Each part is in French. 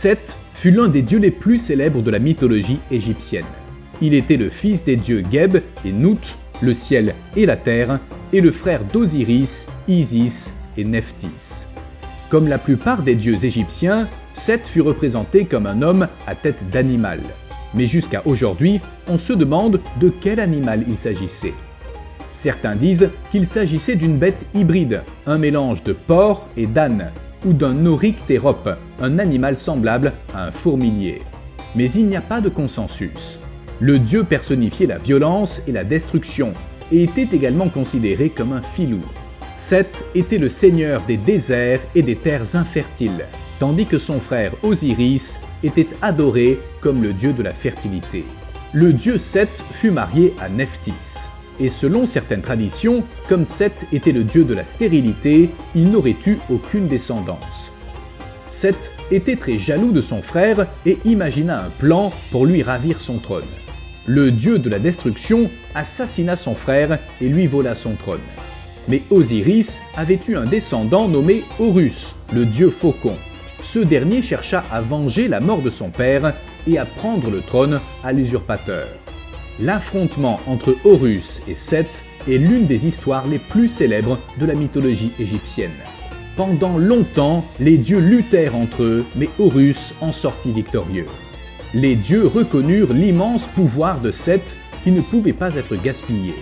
Seth fut l'un des dieux les plus célèbres de la mythologie égyptienne. Il était le fils des dieux Geb et Nout, le ciel et la terre, et le frère d'Osiris, Isis et Nephthys. Comme la plupart des dieux égyptiens, Seth fut représenté comme un homme à tête d'animal. Mais jusqu'à aujourd'hui, on se demande de quel animal il s'agissait. Certains disent qu'il s'agissait d'une bête hybride, un mélange de porc et d'âne, ou d'un oryctérope, un animal semblable à un fourmilier. Mais il n'y a pas de consensus. Le dieu personnifiait la violence et la destruction, et était également considéré comme un filou. Seth était le seigneur des déserts et des terres infertiles, tandis que son frère Osiris était adoré comme le dieu de la fertilité. Le dieu Seth fut marié à Nephthys, et selon certaines traditions, comme Seth était le dieu de la stérilité, il n'aurait eu aucune descendance. Seth était très jaloux de son frère et imagina un plan pour lui ravir son trône. Le dieu de la destruction assassina son frère et lui vola son trône. Mais Osiris avait eu un descendant nommé Horus, le dieu faucon. Ce dernier chercha à venger la mort de son père et à prendre le trône à l'usurpateur. L'affrontement entre Horus et Seth est l'une des histoires les plus célèbres de la mythologie égyptienne. Pendant longtemps, les dieux luttèrent entre eux, mais Horus en sortit victorieux. Les dieux reconnurent l'immense pouvoir de Seth qui ne pouvait pas être gaspillé.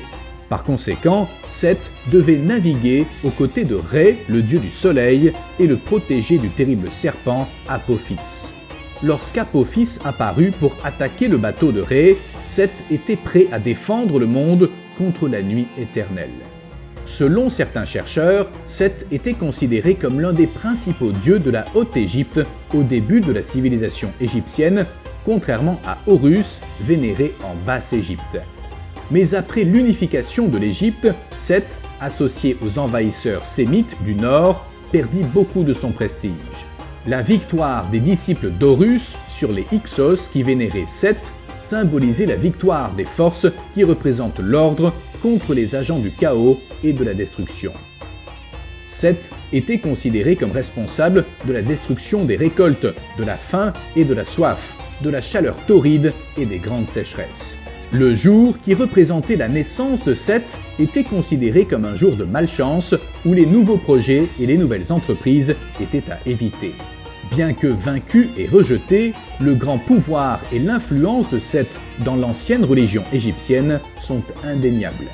Par conséquent, Seth devait naviguer aux côtés de Rê, le dieu du soleil, et le protéger du terrible serpent Apophis. Lorsqu'Apophis apparut pour attaquer le bateau de Rê, Seth était prêt à défendre le monde contre la nuit éternelle. Selon certains chercheurs, Seth était considéré comme l'un des principaux dieux de la Haute-Égypte au début de la civilisation égyptienne, contrairement à Horus, vénéré en Basse-Égypte. Mais après l'unification de l'Égypte, Seth, associé aux envahisseurs sémites du nord, perdit beaucoup de son prestige. La victoire des disciples d'Horus sur les Hyksos qui vénéraient Seth symbolisait la victoire des forces qui représentent l'ordre contre les agents du chaos et de la destruction. Seth était considéré comme responsable de la destruction des récoltes, de la faim et de la soif, de la chaleur torride et des grandes sécheresses. Le jour qui représentait la naissance de Seth était considéré comme un jour de malchance où les nouveaux projets et les nouvelles entreprises étaient à éviter. Bien que vaincu et rejeté, le grand pouvoir et l'influence de Seth dans l'ancienne religion égyptienne sont indéniables.